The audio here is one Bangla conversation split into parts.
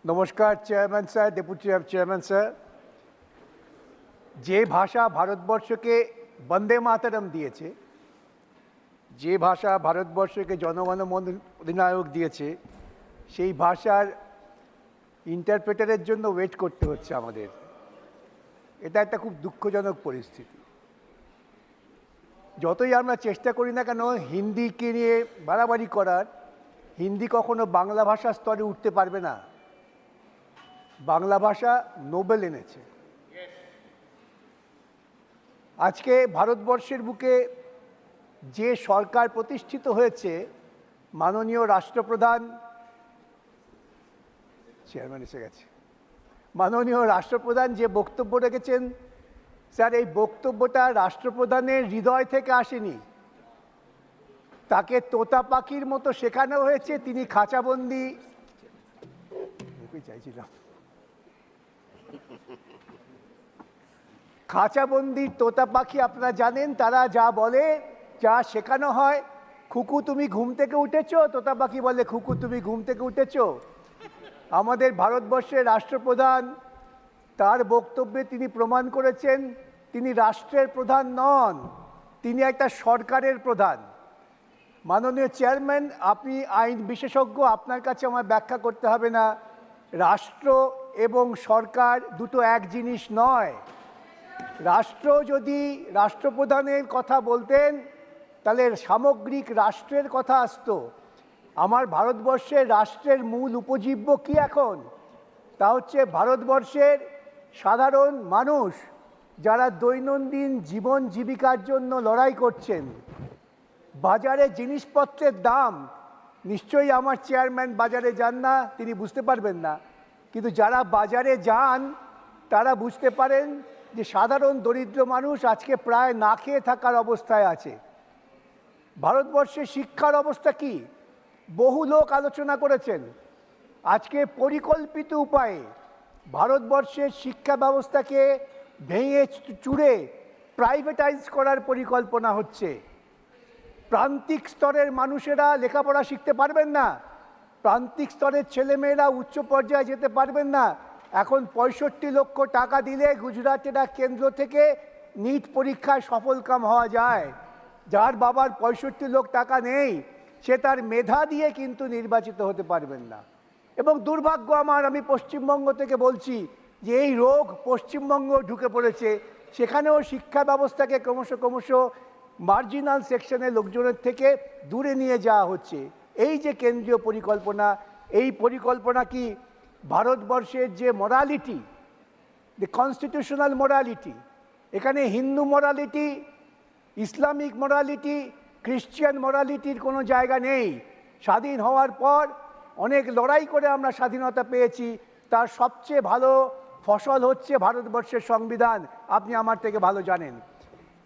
নমস্কার chairman sir, deputy chairman sir. যে ভাষা ভারতবর্ষকে বন্দে মাতরম দিয়েছে, যে ভাষা ভারতবর্ষকে জনগণ মন অধিনায়ক দিয়েছে, সেই ভাষার ইন্টারপ্রেটারের জন্য ওয়েট করতে হচ্ছে আমাদের। এটা একটা খুব দুঃখজনক পরিস্থিতি। যতই আমরা চেষ্টা করি না কেন হিন্দিকে নিয়ে বাড়াবাড়ি করার, হিন্দি কখনো বাংলা ভাষার স্তরে উঠতে পারবে না। বাংলা ভাষা নোবেল এনেছে। আজকে ভারতবর্ষের বুকে যে সরকার প্রতিষ্ঠিত হয়েছে, মাননীয় রাষ্ট্রপ্রধান চেয়ারম্যান এসে গেছে, মাননীয় রাষ্ট্রপ্রধান যে বক্তব্য রেখেছেন, স্যার এই বক্তব্যটা রাষ্ট্রপ্রধানের হৃদয় থেকে আসেনি। তাকে তোতা পাখির মতো শেখানো হয়েছে। তিনি খাঁচাবন্দি চাইছিলাম খাঁচাবন্দির তোতা পাখি আপনারা জানেন, তারা যা বলে, যা শেখানো হয়, খুকু তুমি ঘুম থেকে উঠেছো, তোতা পাখি বলে খুকু তুমি ঘুম থেকে উঠেছো। আমাদের ভারতবর্ষের রাষ্ট্রপ্রধান তার বক্তব্যে তিনি প্রমাণ করেছেন তিনি রাষ্ট্রের প্রধান নন, তিনি একটা সরকারের প্রধান। মাননীয় চেয়ারম্যান, আপনি আইন বিশেষজ্ঞ, আপনার কাছে আমার ব্যাখ্যা করতে হবে না। রাষ্ট্র এবং সরকার দুটো এক জিনিস নয়। রাষ্ট্র যদি রাষ্ট্রপ্রধানের কথা বলতেন তাহলে সামগ্রিক রাষ্ট্রের কথা আসতো। আমার ভারতবর্ষের রাষ্ট্রের মূল উপজীব্য কি এখন? তা হচ্ছে ভারতবর্ষের সাধারণ মানুষ, যারা দৈনন্দিন জীবন জীবিকার জন্য লড়াই করছেন। বাজারে জিনিসপত্রের দাম, নিশ্চয়ই আমার চেয়ারম্যান বাজারে যান না, তিনি বুঝতে পারবেন না, কিন্তু যারা বাজারে যান তারা বুঝতে পারেন যে সাধারণ দরিদ্র মানুষ আজকে প্রায় না খেয়ে থাকার অবস্থায় আছে। ভারতবর্ষের শিক্ষার অবস্থা কি? বহু লোক আলোচনা করেছেন। আজকে পরিকল্পিত উপায়ে ভারতবর্ষের শিক্ষা ব্যবস্থাকে ভেঙে চুরে প্রাইভেটাইজ করার পরিকল্পনা হচ্ছে। প্রান্তিক স্তরের মানুষেরা লেখাপড়া শিখতে পারবেন না, প্রান্তিক স্তরের ছেলেমেয়েরা উচ্চ পর্যায়ে যেতে পারবেন না। এখন 65 লক্ষ টাকা দিলে গুজরাটের এক কেন্দ্র থেকে নিট পরীক্ষায় সফলকাম হওয়া যায়। যার বাবার 65 লক্ষ টাকা নেই, সে তার মেধা দিয়ে কিন্তু নির্বাচিত হতে পারবেন না। এবং দুর্ভাগ্য আমার, আমি পশ্চিমবঙ্গ থেকে বলছি যে এই রোগ পশ্চিমবঙ্গ ঢুকে পড়েছে। সেখানেও শিক্ষা ব্যবস্থাকে ক্রমশ মার্জিনাল সেকশনের লোকজনের থেকে দূরে নিয়ে যাওয়া হচ্ছে। এই যে কেন্দ্রীয় পরিকল্পনা, এই পরিকল্পনা কি ভারতবর্ষের যে মোরালিটি, দ্য কনস্টিটিউশনাল মোরালিটি, এখানে Hindu morality, Islamic morality, Christian মোরালিটির কোনো জায়গা নেই। স্বাধীন হওয়ার পর অনেক লড়াই করে আমরা স্বাধীনতা পেয়েছি, তার সবচেয়ে ভালো ফসল হচ্ছে ভারতবর্ষের সংবিধান। আপনি আমার থেকে ভালো জানেন।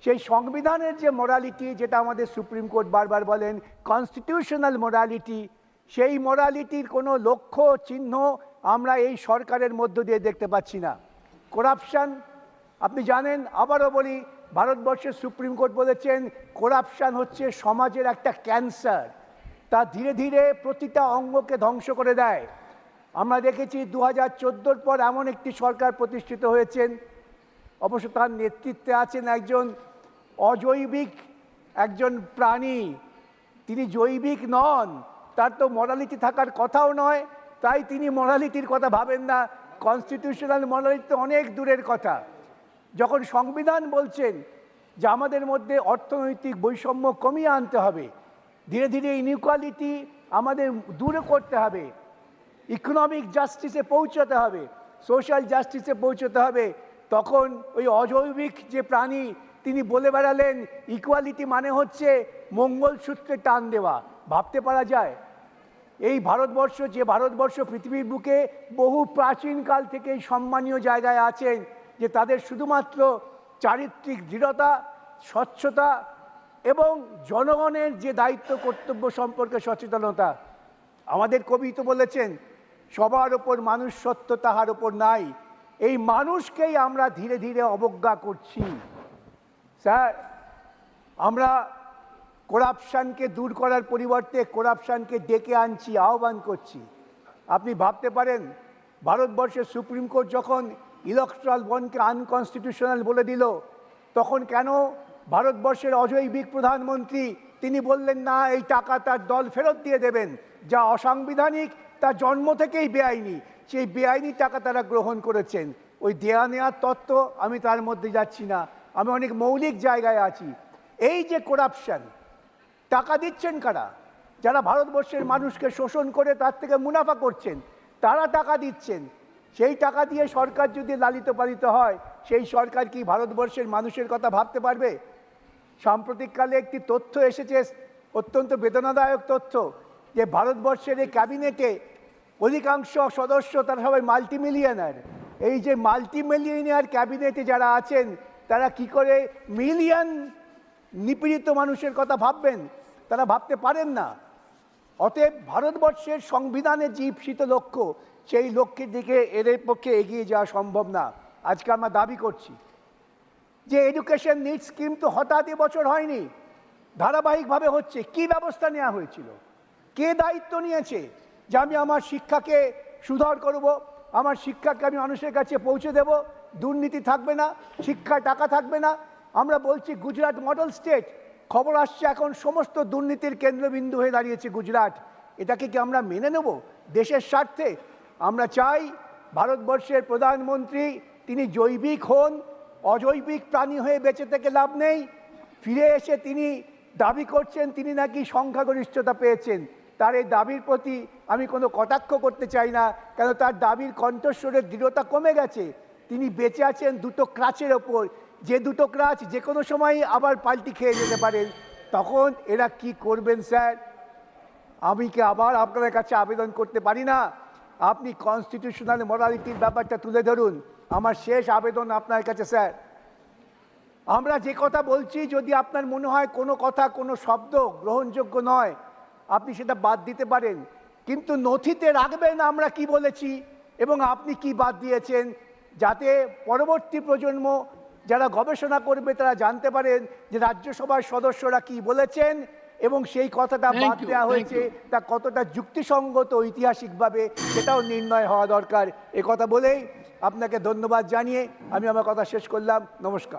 সেই সংবিধানের যে মোরালিটি, যেটা আমাদের সুপ্রিম কোর্ট বারবার বলেন কনস্টিটিউশনাল মোরালিটি, সেই মোরালিটির কোনো লক্ষ্য চিহ্ন আমরা এই সরকারের মধ্য দিয়ে দেখতে পাচ্ছি না। করাপশান, আপনি জানেন, আবারও বলি, ভারতবর্ষের সুপ্রিম কোর্ট বলেছেন করাপশান হচ্ছে সমাজের একটা ক্যান্সার, তা ধীরে ধীরে প্রতিটা অঙ্গকে ধ্বংস করে দেয়। আমরা দেখেছি 2014 পর এমন একটি সরকার প্রতিষ্ঠিত হয়েছেন, অবশ্য তার নেতৃত্বে আছেন একজন অজৈবিক একজন প্রাণী, তিনি জৈবিক নন, তার তো মোরালিটি থাকার কথাও নয়, তাই তিনি মোরালিটির কথা ভাবেন না। কনস্টিটিউশনাল মোরালিটি তো অনেক দূরের কথা। যখন সংবিধান বলছেন যে আমাদের মধ্যে অর্থনৈতিক বৈষম্য কমিয়ে আনতে হবে, ধীরে ধীরে ইনইকুয়ালিটি আমাদের দূরে করতে হবে, ইকোনমিক জাস্টিসে পৌঁছাতে হবে, সোশ্যাল জাস্টিসে পৌঁছাতে হবে, তখন ওই অজৈবিক যে প্রাণী তিনি বলে বেড়ালেন ইকুয়ালিটি মানে হচ্ছে মঙ্গলসূত্রে টান দেওয়া। ভাবতে পারা যায়? এই ভারতবর্ষ, যে ভারতবর্ষ পৃথিবীর বুকে বহু প্রাচীনকাল থেকেই সম্মানীয় জায়গায় আছেন, যে তাদের শুধুমাত্র চারিত্রিক দৃঢ়তা, স্বচ্ছতা এবং জনগণের যে দায়িত্ব কর্তব্য সম্পর্কে সচেতনতা। আমাদের কবি তো বলেছেন সবার ওপর মানুষ সত্য, তাহার ওপর নাই। এই মানুষকেই আমরা ধীরে ধীরে অবজ্ঞা করছি। স্যার, আমরা করাপশানকে দূর করার পরিবর্তে করাপশানকে ডেকে আনছি, আহ্বান করছি। আপনি ভাবতে পারেন ভারতবর্ষের সুপ্রিম কোর্ট যখন ইলেকট্রাল বন্ডকে আনকনস্টিটিউশনাল বলে দিল, তখন কেন ভারতবর্ষের অজৈবিক প্রধানমন্ত্রী তিনি বললেন না, এই টাকা তার দল ফেরত দিয়ে দেবেন, যা অসাংবিধানিক, তার জন্ম থেকেই বেআইনি, সেই বেআইনি টাকা তারা গ্রহণ করেছেন। ওই দেয়া নেওয়ার তত্ত্ব আমি তার মধ্যে যাচ্ছি না, আমি অনেক মৌলিক জায়গায় আছি। এই যে করাপশন, টাকা দিচ্ছেন কারা? যারা ভারতবর্ষের মানুষকে শোষণ করে তার থেকে মুনাফা করছেন, তারা টাকা দিচ্ছেন। সেই টাকা দিয়ে সরকার যদি লালিত পালিত হয়, সেই সরকার কি ভারতবর্ষের মানুষের কথা ভাবতে পারবে? সাম্প্রতিককালে একটি তথ্য এসেছে, অত্যন্ত বেদনাদায়ক তথ্য, যে ভারতবর্ষের এই ক্যাবিনেটে অধিকাংশ সদস্য তারা সবাই মাল্টিমিলিয়নার। এই যে মাল্টিমিলিয়নার ক্যাবিনেটে যারা আছেন, তারা কি করে মিলিয়ন নিপীড়িত মানুষের কথা ভাববেন? তারা ভাবতে পারেন না। অতএব ভারতবর্ষের সংবিধানের যে ঈপ্সিত লক্ষ্য, সেই লক্ষ্যের দিকে এদের পক্ষে এগিয়ে যাওয়া সম্ভব না। আজকে আমরা দাবি করছি যে এডুকেশন নিড স্কিম তো হঠাৎ এবছর হয়নি, ধারাবাহিকভাবে হচ্ছে। কি ব্যবস্থা নেওয়া হয়েছিল? কে দায়িত্ব নিয়েছে যে আমি আমার শিক্ষাকে সুধার করব, আমার শিক্ষাকে আমি মানুষের কাছে পৌঁছে দেব, দুর্নীতি থাকবে না, শিক্ষায় টাকা থাকবে না? আমরা বলছি গুজরাট মডেল স্টেট, খবর আসছে এখন সমস্ত দুর্নীতির কেন্দ্রবিন্দু হয়ে দাঁড়িয়েছে গুজরাট। এটাকে কি আমরা মেনে নেব দেশের স্বার্থে? আমরা চাই ভারতবর্ষের প্রধানমন্ত্রী তিনি জৈবিক হন, অজৈবিক প্রাণী হয়ে বেঁচে থেকে লাভ নেই। ফিরে এসে তিনি দাবি করছেন তিনি নাকি সংখ্যাগরিষ্ঠতা পেয়েছেন। তার এই দাবির প্রতি আমি কোনো কটাক্ষ করতে চাই না, কেন তার দাবির কণ্ঠস্বরের দৃঢ়তা কমে গেছে। তিনি বেঁচে আছেন দুটো ক্রাচের ওপর, যে দুটো ক্রাচ যে কোনো সময়ই আবার পাল্টি খেয়ে যেতে পারেন। তখন এরা কি করবেন স্যার? আমি কি আবার আপনাদের কাছে আবেদন করতে পারি না, আপনি কনস্টিটিউশনাল মোরালিটির ব্যাপারটা তুলে ধরুন। আমার শেষ আবেদন আপনার কাছে স্যার, আমরা যে কথা বলছি, যদি আপনার মনে হয় কোনো কথা, কোনো শব্দ গ্রহণযোগ্য নয়, আপনি সেটা বাদ দিতে পারেন, কিন্তু নথিতে রাখবেন আমরা কি বলেছি এবং আপনি কি বাদ দিয়েছেন, যাতে পরবর্তী প্রজন্ম যারা গবেষণা করবে তারা জানতে পারেন যে রাজ্যসভার সদস্যরা কি বলেছেন এবং সেই কথাটা বাদ দেওয়া হয়েছে তা কতটা যুক্তিসঙ্গত ঐতিহাসিকভাবে, সেটাও নির্ণয় হওয়া দরকার। এ কথা বলেই আপনাকে ধন্যবাদ জানিয়ে আমি আমার কথা শেষ করলাম। নমস্কার।